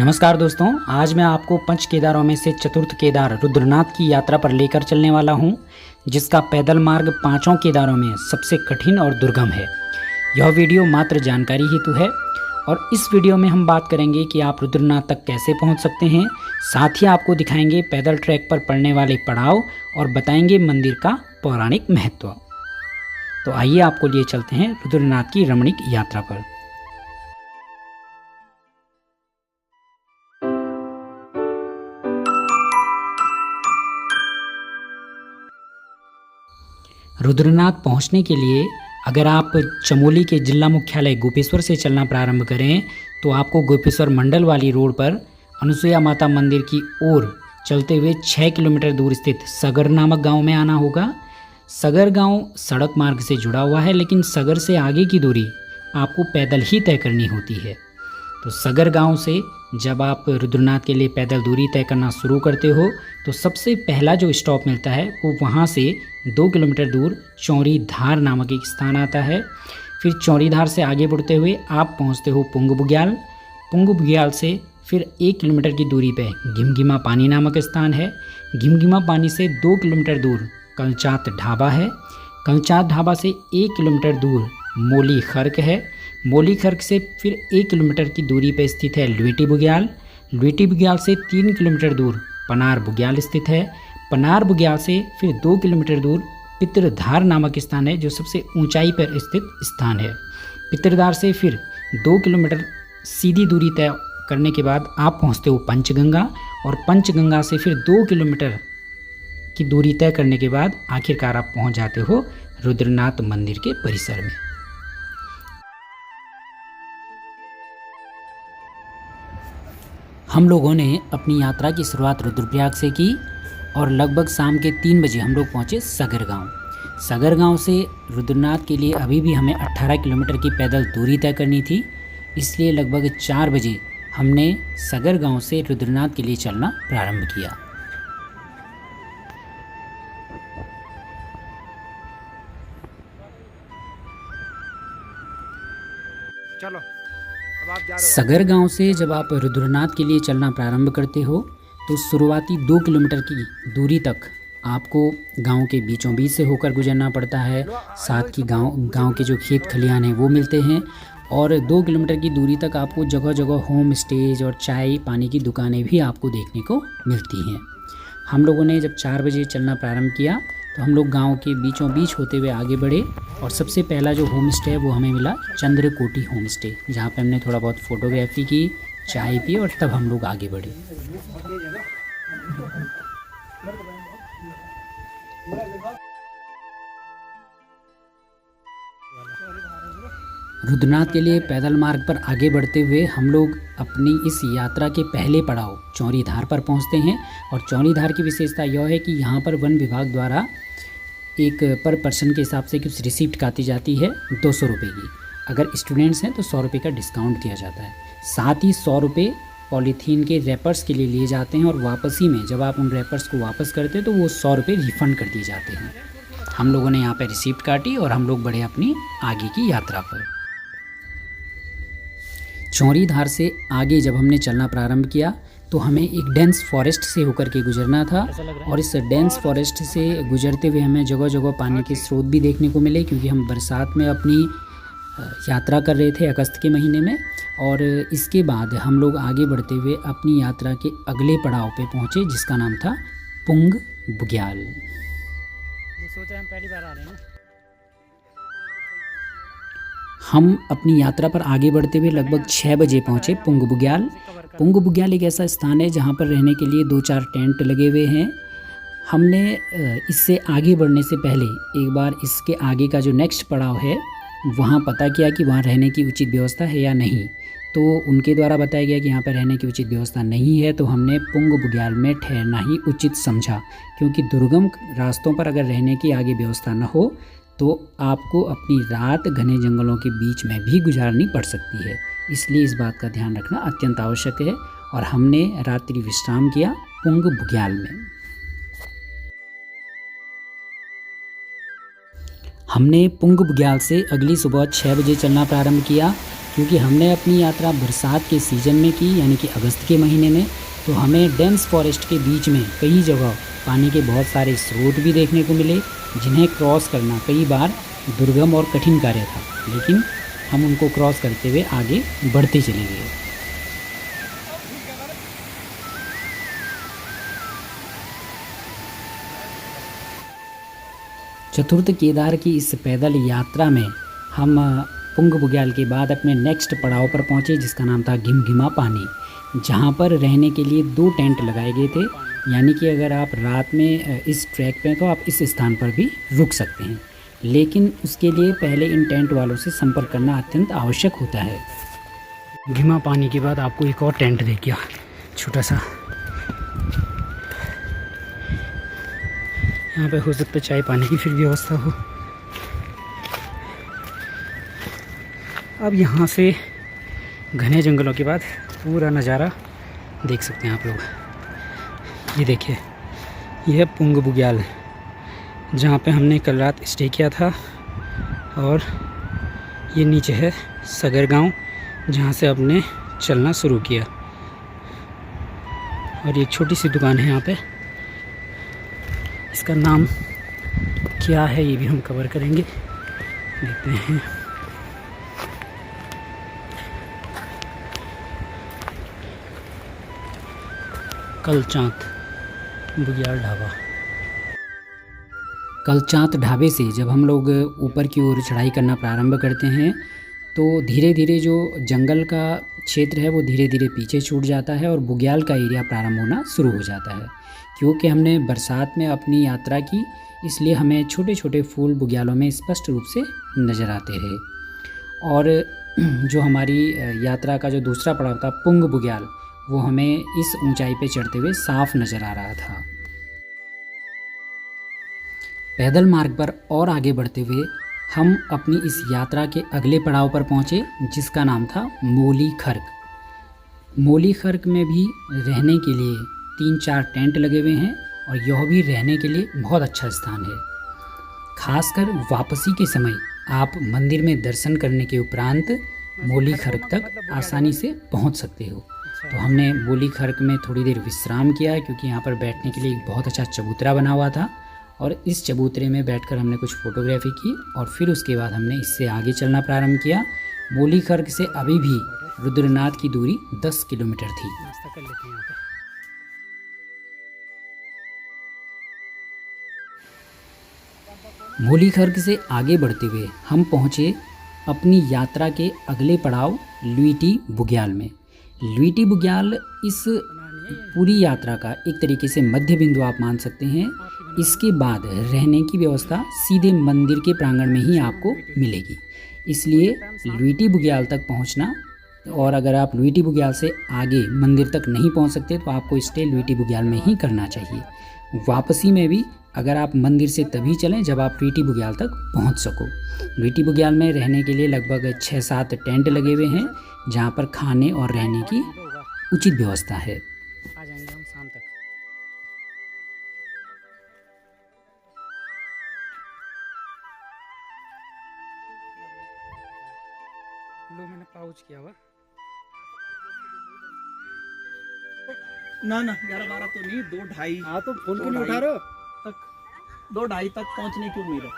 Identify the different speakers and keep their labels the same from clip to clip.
Speaker 1: नमस्कार दोस्तों, आज मैं आपको पंच केदारों में से चतुर्थ केदार रुद्रनाथ की यात्रा पर लेकर चलने वाला हूं, जिसका पैदल मार्ग पांचों केदारों में सबसे कठिन और दुर्गम है। यह वीडियो मात्र जानकारी हेतु है और इस वीडियो में हम बात करेंगे कि आप रुद्रनाथ तक कैसे पहुंच सकते हैं। साथ ही आपको दिखाएंगे पैदल ट्रैक पर पड़ने वाले पड़ाव और बताएंगे मंदिर का पौराणिक महत्व। तो आइए आपको लिए चलते हैं रुद्रनाथ की रमणीक यात्रा पर। रुद्रनाथ पहुंचने के लिए अगर आप चमोली के जिला मुख्यालय गोपेश्वर से चलना प्रारंभ करें तो आपको गोपेश्वर मंडल वाली रोड पर अनुसुईया माता मंदिर की ओर चलते हुए 6 किलोमीटर दूर स्थित सगर नामक गांव में आना होगा। सगर गांव सड़क मार्ग से जुड़ा हुआ है, लेकिन सगर से आगे की दूरी आपको पैदल ही तय करनी होती है। तो सगर गांव से जब आप रुद्रनाथ के लिए पैदल दूरी तय करना शुरू करते हो तो सबसे पहला जो स्टॉप मिलता है वो वहाँ से 2 किलोमीटर दूर चौरी धार नामक एक स्थान आता है। फिर चौरी धार से आगे बढ़ते हुए आप पहुँचते हो पुंग बुग्याल। पुंग बुग्याल से फिर 1 किलोमीटर की दूरी पे घिमघिमा पानी नामक स्थान है। घिमघिमा पानी से 2 किलोमीटर दूर कंचात ढाबा है। कंचात ढाबा से 1 किलोमीटर दूर मोली खर्क है। मोली खर्क से फिर 1 किलोमीटर की दूरी पर स्थित है लुईटी बुग्याल। लुईटी बुग्याल से 3 किलोमीटर दूर पनार बुग्याल स्थित है। पनार बुग्याल से फिर 2 किलोमीटर दूर पितरधार नामक स्थान है, जो सबसे ऊंचाई पर स्थित स्थान है। पितरधार से फिर 2 किलोमीटर सीधी दूरी तय करने के बाद आप पहुंचते हो पंचगंगा, और पंचगंगा से फिर 2 किलोमीटर की दूरी तय करने के बाद आखिरकार आप पहुंच जाते हो रुद्रनाथ मंदिर के परिसर में। हम लोगों ने अपनी यात्रा की शुरुआत रुद्रप्रयाग से की और लगभग शाम के 3 बजे हम लोग पहुँचे सगर गांव। सगर गांव से रुद्रनाथ के लिए अभी भी हमें 18 किलोमीटर की पैदल दूरी तय करनी थी, इसलिए लगभग 4 बजे हमने सगर गांव से रुद्रनाथ के लिए चलना प्रारंभ किया।
Speaker 2: चलो अब आप जा रहे हो।
Speaker 1: सगर गांव से जब आप रुद्रनाथ के लिए चलना प्रारंभ करते हो तो शुरुआती 2 किलोमीटर की दूरी तक आपको गांव के बीचों बीच से होकर गुजरना पड़ता है। साथ ही गांव के जो खेत खलिहान हैं वो मिलते हैं, और 2 किलोमीटर की दूरी तक आपको जगह जगह होम स्टेज और चाय पानी की दुकानें भी आपको देखने को मिलती हैं। हम लोगों ने जब 4 बजे चलना प्रारंभ किया तो हम लोग गांव के बीचों बीच होते हुए आगे बढ़े, और सबसे पहला जो होम स्टे है वो हमें मिला चंद्रकोटी होम स्टे, जहाँ पे हमने थोड़ा बहुत फोटोग्राफी की, चाय पी, और तब हम लोग आगे बढ़े। रुद्रनाथ के लिए पैदल मार्ग पर आगे बढ़ते हुए हम लोग अपनी इस यात्रा के पहले पड़ाव चौरी धार पर पहुंचते हैं। और चौरी धार की विशेषता यह है कि यहाँ पर वन विभाग द्वारा एक पर पर्सन के हिसाब से कुछ रिसिप्ट काटी जाती है 200 रुपये की। अगर स्टूडेंट्स हैं तो 100 रुपये का डिस्काउंट दिया जाता है। साथ ही 100 रुपये पॉलीथीन के रैपर्स के लिए लिए जाते हैं, और वापसी में जब आप उन रैपर्स को वापस करते हैं तो वो 100 रुपये रिफ़ंड कर दिए जाते हैं। हम लोगों ने यहाँ पर रिसिप्ट काटी और हम लोग बढ़े अपनी आगे की यात्रा पर। चौरी धार से आगे जब हमने चलना प्रारंभ किया तो हमें एक डेंस फॉरेस्ट से होकर के गुजरना था, और इस डेंस फॉरेस्ट से गुजरते हुए हमें जगह जगह पानी के स्रोत भी देखने को मिले, क्योंकि हम बरसात में अपनी यात्रा कर रहे थे अगस्त के महीने में। और इसके बाद हम लोग आगे बढ़ते हुए अपनी यात्रा के अगले पड़ाव पे पहुँचे, जिसका नाम था पुंग बुग्याल।
Speaker 2: सोचा हम पहली बार आ रहे हैं।
Speaker 1: हम अपनी यात्रा पर आगे बढ़ते हुए लगभग 6 बजे पहुँचे पुंग बुग्याल। पुंग बुग्याल एक ऐसा स्थान है जहाँ पर रहने के लिए 2-4 टेंट लगे हुए हैं। हमने इससे आगे बढ़ने से पहले एक बार इसके आगे का जो नेक्स्ट पड़ाव है वहाँ पता किया कि वहाँ रहने की उचित व्यवस्था है या नहीं। तो उनके द्वारा बताया गया कि यहाँ पर रहने की उचित व्यवस्था नहीं है, तो हमने पुंग बुग्याल में ठहरना ही उचित समझा, क्योंकि दुर्गम रास्तों पर अगर रहने की आगे व्यवस्था न हो तो आपको अपनी रात घने जंगलों के बीच में भी गुजारनी पड़ सकती है। इसलिए इस बात का ध्यान रखना अत्यंत आवश्यक है, और हमने रात्रि विश्राम किया पुंग बुग्याल में। हमने पुंग बुग्याल से अगली सुबह 6 बजे चलना प्रारंभ किया, क्योंकि हमने अपनी यात्रा बरसात के सीज़न में की, यानी कि अगस्त के महीने में, तो हमें डेंस फॉरेस्ट के बीच में कई जगह पानी के बहुत सारे स्रोत भी देखने को मिले, जिन्हें क्रॉस करना कई बार दुर्गम और कठिन कार्य था, लेकिन हम उनको क्रॉस करते हुए आगे बढ़ते चले गए। चतुर्थ केदार की इस पैदल यात्रा में हम पुंग बुग्याल के बाद अपने नेक्स्ट पड़ाव पर पहुंचे, जिसका नाम था घिमघिमा पानी, जहां पर रहने के लिए 2 टेंट लगाए गए थे। यानी कि अगर आप रात में इस ट्रैक पे हैं तो आप इस स्थान पर भी रुक सकते हैं, लेकिन उसके लिए पहले इन टेंट वालों से संपर्क करना अत्यंत आवश्यक होता है।
Speaker 2: घिमा पानी के बाद आपको एक और टेंट देख गया, छोटा सा। यहाँ पे हो सकता है चाय पानी की फिर व्यवस्था हो। अब यहाँ से घने जंगलों के बाद पूरा नज़ारा देख सकते हैं आप लोग। ये देखिए, यह है पुंग बुग्याल, जहाँ पे हमने कल रात स्टे किया था, और ये नीचे है सगर गांव, जहाँ से हमने चलना शुरू किया। और एक छोटी सी दुकान है यहाँ पे, इसका नाम क्या है ये भी हम कवर करेंगे, देखते हैं। कलचांत बुग्याल ढाबा।
Speaker 1: कलचांत ढाबे से जब हम लोग ऊपर की ओर चढ़ाई करना प्रारंभ करते हैं तो धीरे धीरे जो जंगल का क्षेत्र है वो धीरे धीरे पीछे छूट जाता है और बुग्याल का एरिया प्रारंभ होना शुरू हो जाता है। क्योंकि हमने बरसात में अपनी यात्रा की, इसलिए हमें छोटे छोटे फूल बुग्यालों में स्पष्ट रूप से नज़र आते हैं। और जो हमारी यात्रा का जो दूसरा पड़ाव था पुंग बुग्याल, वो हमें इस ऊंचाई पे चढ़ते हुए साफ नज़र आ रहा था। पैदल मार्ग पर और आगे बढ़ते हुए हम अपनी इस यात्रा के अगले पड़ाव पर पहुँचे, जिसका नाम था मोली खर्क। मोली खर्क में भी रहने के लिए 3-4 टेंट लगे हुए हैं, और यह भी रहने के लिए बहुत अच्छा स्थान है। खासकर वापसी के समय आप मंदिर में दर्शन करने के उपरांत मोली खर्क तक आसानी से पहुंच सकते हो। तो हमने मोली खर्क में थोड़ी देर विश्राम किया, क्योंकि यहाँ पर बैठने के लिए एक बहुत अच्छा चबूतरा बना हुआ था, और इस चबूतरे में बैठकर हमने कुछ फोटोग्राफी की, और फिर उसके बाद हमने इससे आगे चलना प्रारंभ किया। मोली खर्क से अभी भी रुद्रनाथ की दूरी 10 किलोमीटर थी।
Speaker 2: नाश्ता कर लेते हैं यहाँ पे।
Speaker 1: मोली खर्क से आगे बढ़ते हुए हम पहुँचे अपनी यात्रा के अगले पड़ाव लुईटी बुग्याल में। लुईटी बुग्याल इस पूरी यात्रा का एक तरीके से मध्य बिंदु आप मान सकते हैं। इसके बाद रहने की व्यवस्था सीधे मंदिर के प्रांगण में ही आपको मिलेगी, इसलिए लुईटी बुग्याल तक पहुंचना, और अगर आप लुईटी बुग्याल से आगे मंदिर तक नहीं पहुंच सकते तो आपको स्टे लुईटी बुग्याल में ही करना चाहिए। वापसी में भी अगर आप मंदिर से तभी चलें जब आप लुईटी बुग्याल तक पहुंच सको। लुईटी बुग्याल में रहने के लिए लगभग 6-7 टेंट लगे हुए हैं, जहां पर खाने और रहने की उचित व्यवस्था है।
Speaker 2: आ जाएंगे हम शाम तक। लो मैंने पाउच किया हुआ।
Speaker 3: ना 11-12 तो नहीं, 2-2.5।
Speaker 2: हाँ तो फुल क्यों नहीं उठा रहे हो?
Speaker 3: 2-2.5 तक पहुंचने की उम्मीद है।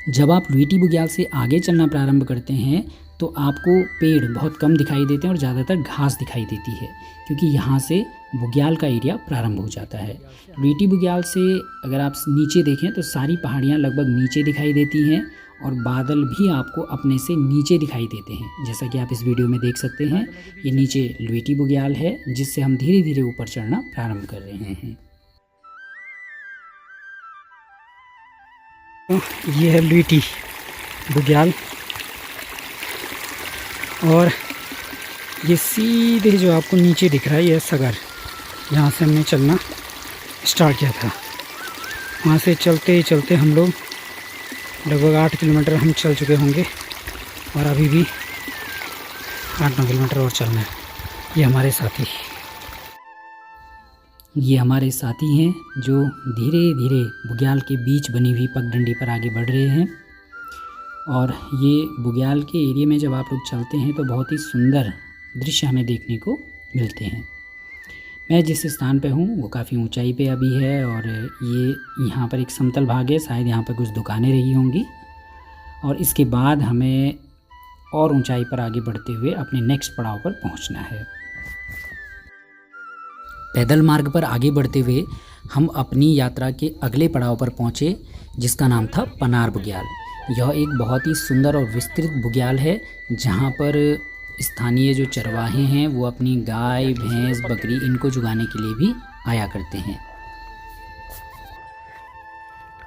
Speaker 1: जब आप लुईटी बुग्याल से आगे चलना प्रारंभ करते हैं तो आपको पेड़ बहुत कम दिखाई देते हैं और ज़्यादातर घास दिखाई देती है, क्योंकि यहाँ से बुग्याल का एरिया प्रारंभ हो जाता है। लुईटी बुग्याल से अगर आप नीचे देखें तो सारी पहाड़ियाँ लगभग नीचे दिखाई देती हैं, और बादल भी आपको अपने से नीचे दिखाई देते हैं, जैसा कि आप इस वीडियो में देख सकते हैं। ये नीचे लुईटी बुग्याल है, जिससे हम धीरे धीरे ऊपर चढ़ना प्रारंभ कर रहे हैं।
Speaker 2: ये है लुईटी बुग्याल, और ये सीधे जो आपको नीचे दिख रहा है ये सगर, यहाँ से हमने चलना स्टार्ट किया था। वहाँ से चलते चलते हम लोग लगभग 8 किलोमीटर हम चल चुके होंगे, और अभी भी 8-9 किलोमीटर और चलना है। ये हमारे साथी हैं जो धीरे धीरे बुग्याल के बीच बनी हुई पगडंडी पर आगे बढ़ रहे हैं।
Speaker 1: और ये बुग्याल के एरिया में जब आप लोग चलते हैं तो बहुत ही सुंदर दृश्य हमें देखने को मिलते हैं। मैं जिस स्थान पे हूँ वो काफ़ी ऊंचाई पे अभी है और ये यहाँ पर एक समतल भाग है, शायद यहाँ पर कुछ दुकानें रही होंगी और इसके बाद हमें और ऊंचाई पर आगे बढ़ते हुए अपने नेक्स्ट पड़ाव पर पहुँचना है। पैदल मार्ग पर आगे बढ़ते हुए हम अपनी यात्रा के अगले पड़ाव पर पहुँचे जिसका नाम था पनार बुग्याल। यह एक बहुत ही सुंदर और विस्तृत बुग्याल है जहाँ पर स्थानीय जो चरवाहे हैं वो अपनी गाय भैंस बकरी इनको जुगाने के लिए भी आया करते हैं।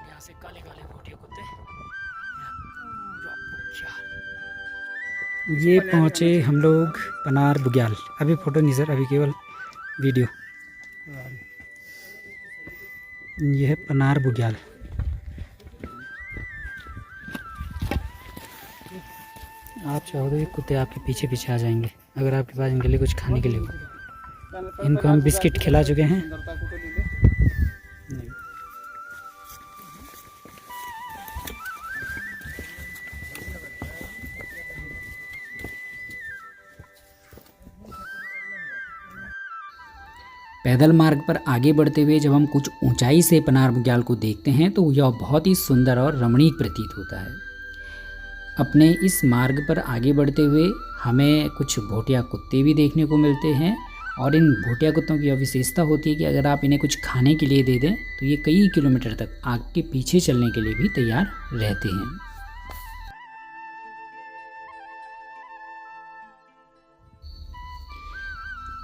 Speaker 1: यहाँ से काले काले भूटिया कुत्ते
Speaker 2: ये पहुँचे हम लोग पनार बुग्याल। अभी फ़ोटो नहीं सर, अभी केवल वीडियो। यह है पनार बुग्याल। आप चाहो तो ये कुत्ते आपके पीछे पीछे आ जाएंगे अगर आपके पास इनके लिए कुछ खाने के लिए हो। इनको हम बिस्किट खिला चुके हैं।
Speaker 1: पैदल मार्ग पर आगे बढ़ते हुए जब हम कुछ ऊंचाई से पनार बुग्याल को देखते हैं तो यह बहुत ही सुंदर और रमणीक प्रतीत होता है। अपने इस मार्ग पर आगे बढ़ते हुए हमें कुछ भोटिया कुत्ते भी देखने को मिलते हैं और इन भोटिया कुत्तों की यह विशेषता होती है कि अगर आप इन्हें कुछ खाने के लिए दे दें तो ये कई किलोमीटर तक आपके पीछे चलने के लिए भी तैयार रहते हैं।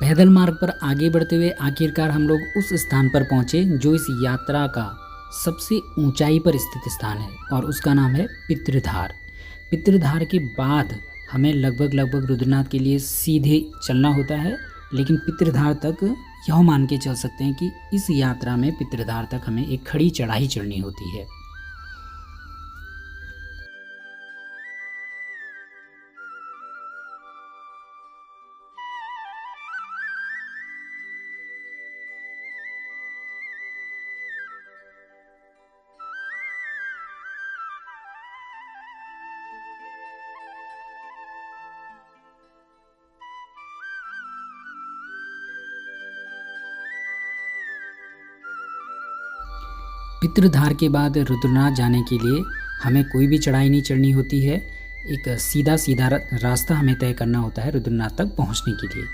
Speaker 1: पैदल मार्ग पर आगे बढ़ते हुए आखिरकार हम लोग उस स्थान पर पहुंचे जो इस यात्रा का सबसे ऊंचाई पर स्थित स्थान है और उसका नाम है पितृधार। पितृधार के बाद हमें लगभग रुद्रनाथ के लिए सीधे चलना होता है, लेकिन पितृधार तक यह मान के चल सकते हैं कि इस यात्रा में पितृधार तक हमें एक खड़ी चढ़ाई चढ़नी होती है। पितृधार के बाद रुद्रनाथ जाने के लिए हमें कोई भी चढ़ाई नहीं चढ़नी होती है। एक सीधा सीधा रास्ता हमें तय करना होता है रुद्रनाथ तक पहुंचने के लिए,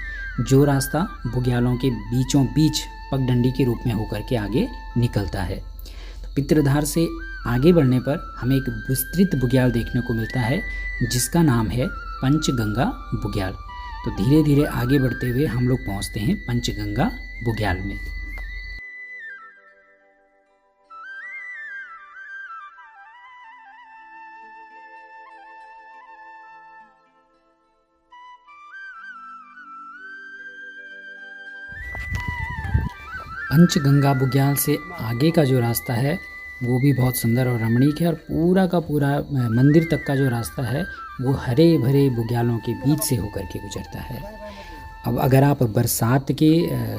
Speaker 1: जो रास्ता बुग्यालों के बीचों बीच पगडंडी के रूप में होकर के आगे निकलता है। तो पितृधार से आगे बढ़ने पर हमें एक विस्तृत बुग्याल देखने को मिलता है जिसका नाम है पंचगंगा बुग्याल। तो धीरे धीरे आगे बढ़ते हुए हम लोग पहुँचते हैं पंचगंगा बुग्याल में। पंचगंगा बुग्याल से आगे का जो रास्ता है वो भी बहुत सुंदर और रमणीक है और पूरा का पूरा मंदिर तक का जो रास्ता है वो हरे भरे बुग्यालों के बीच से होकर के गुजरता है। अब अगर आप बरसात के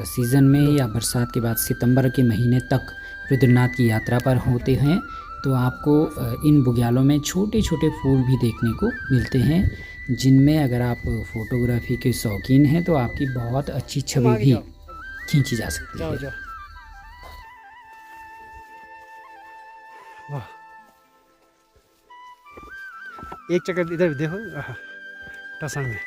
Speaker 1: सीज़न में या बरसात के बाद सितंबर के महीने तक रुद्रनाथ की यात्रा पर होते हैं तो आपको इन बुग्यालों में छोटे छोटे फूल भी देखने को मिलते हैं, जिनमें अगर आप फोटोग्राफी के शौकीन हैं तो आपकी बहुत अच्छी छवि भी खींची जा सकती है।
Speaker 2: वाह, एक चक्कर इधर देखो टसन में।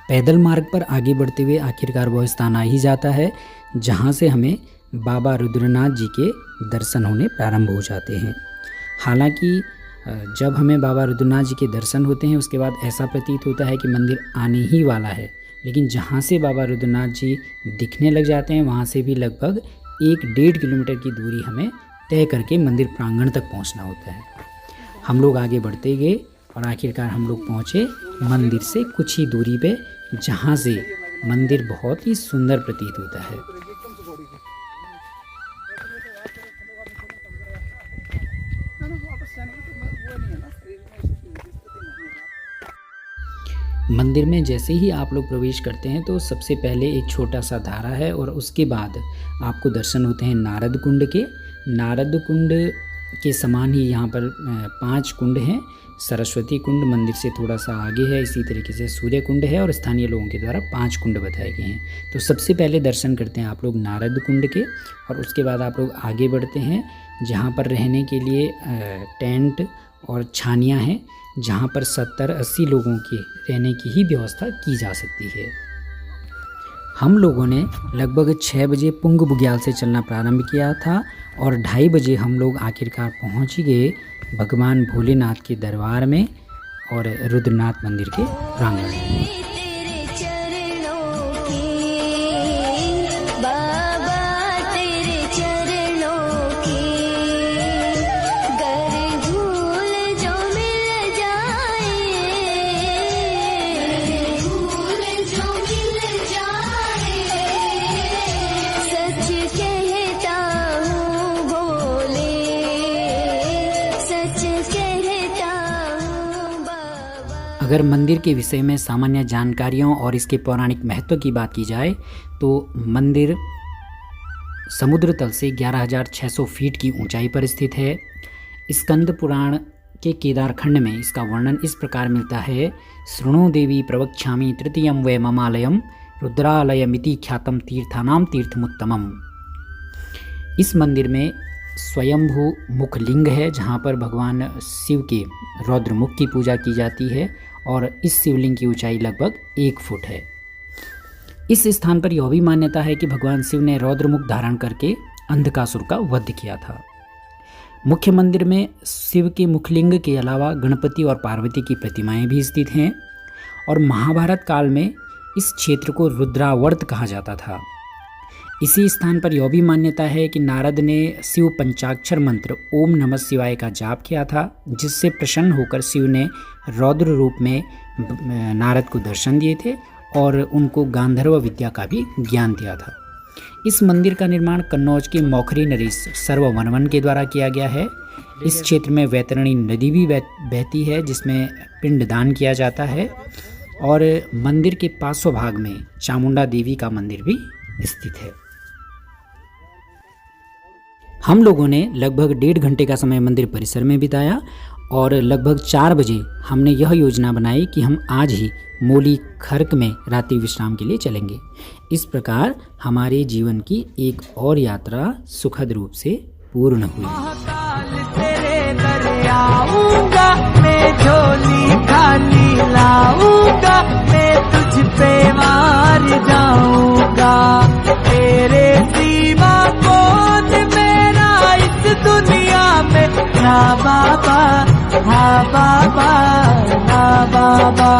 Speaker 1: पैदल मार्ग पर आगे बढ़ते हुए आखिरकार वह स्थान आ ही जाता है जहाँ से हमें बाबा रुद्रनाथ जी के दर्शन होने प्रारंभ हो जाते हैं। हालांकि जब हमें बाबा रुद्रनाथ जी के दर्शन होते हैं उसके बाद ऐसा प्रतीत होता है कि मंदिर आने ही वाला है, लेकिन जहाँ से बाबा रुद्रनाथ जी दिखने लग जाते हैं वहाँ से भी लगभग 1-1.5 किलोमीटर की दूरी हमें तय करके मंदिर प्रांगण तक पहुँचना होता है। हम लोग आगे बढ़ते गए और आखिरकार हम लोग पहुँचे मंदिर से कुछ ही दूरी पे, जहाँ से मंदिर बहुत ही सुंदर प्रतीत होता है। मंदिर में जैसे ही आप लोग प्रवेश करते हैं तो सबसे पहले एक छोटा सा धारा है और उसके बाद आपको दर्शन होते हैं नारद कुंड के। नारद कुंड के समान ही यहाँ पर 5 कुंड हैं। सरस्वती कुंड मंदिर से थोड़ा सा आगे है, इसी तरीके से सूर्य कुंड है और स्थानीय लोगों के द्वारा 5 कुंड बताए गए हैं। तो सबसे पहले दर्शन करते हैं आप लोग नारद कुंड के और उसके बाद आप लोग आगे बढ़ते हैं जहाँ पर रहने के लिए टेंट और छानियाँ हैं, जहाँ पर 70-80 लोगों के रहने की ही व्यवस्था की जा सकती है। हम लोगों ने लगभग 6 बजे पुंग बुग्याल से चलना प्रारंभ किया था और 2:30 बजे हम लोग आखिरकार पहुँच गए भगवान भोलेनाथ के दरबार में और रुद्रनाथ मंदिर के प्रांगण में। अगर मंदिर के विषय में सामान्य जानकारियों और इसके पौराणिक महत्व की बात की जाए तो मंदिर समुद्र तल से 11,600 फीट की ऊंचाई पर स्थित है। स्कंद पुराण के केदार खंड में इसका वर्णन इस प्रकार मिलता है। शृणु देवी प्रवक्ष्यामि तृतीयं वै ममालयम रुद्रालयमिति ख्यातम तीर्थानाम तीर्थमुत्तमम। इस मंदिर में स्वयंभू मुख लिंग है जहाँ पर भगवान शिव के रौद्र मुख की पूजा की जाती है और इस शिवलिंग की ऊंचाई लगभग 1 फुट है। इस स्थान पर यह भी मान्यता है कि भगवान शिव ने रौद्र मुख धारण करके अंधकासुर का वध किया था। मुख्य मंदिर में शिव के मुखलिंग के अलावा गणपति और पार्वती की प्रतिमाएं भी स्थित हैं और महाभारत काल में इस क्षेत्र को रुद्रावर्त कहा जाता था। इसी स्थान पर यह भी मान्यता है कि नारद ने शिव पंचाक्षर मंत्र ओम नमः शिवाय का जाप किया था, जिससे प्रसन्न होकर शिव ने रौद्र रूप में नारद को दर्शन दिए थे और उनको गांधर्व विद्या का भी ज्ञान दिया था। इस मंदिर का निर्माण कन्नौज के मौखरी नरेश सर्ववर्मन के द्वारा किया गया है। इस क्षेत्र में वैतरणी नदी भी बहती है जिसमें पिंडदान किया जाता है और मंदिर के पार्श्व भाग में चामुंडा देवी का मंदिर भी स्थित है। हम लोगों ने लगभग 1.5 घंटे का समय मंदिर परिसर में बिताया और लगभग 4 बजे हमने यह योजना बनाई कि हम आज ही मोली खर्क में रात्रि विश्राम के लिए चलेंगे। इस प्रकार हमारे जीवन की एक और यात्रा सुखद रूप से पूर्ण हुई। मैं झोली खाली लाऊंगा, मैं तुझ पे मार जाऊंगा, तेरे सिवा कौन मेरा इस दुनिया में, ना बाबा, हाँ बाबा, ना बाबा।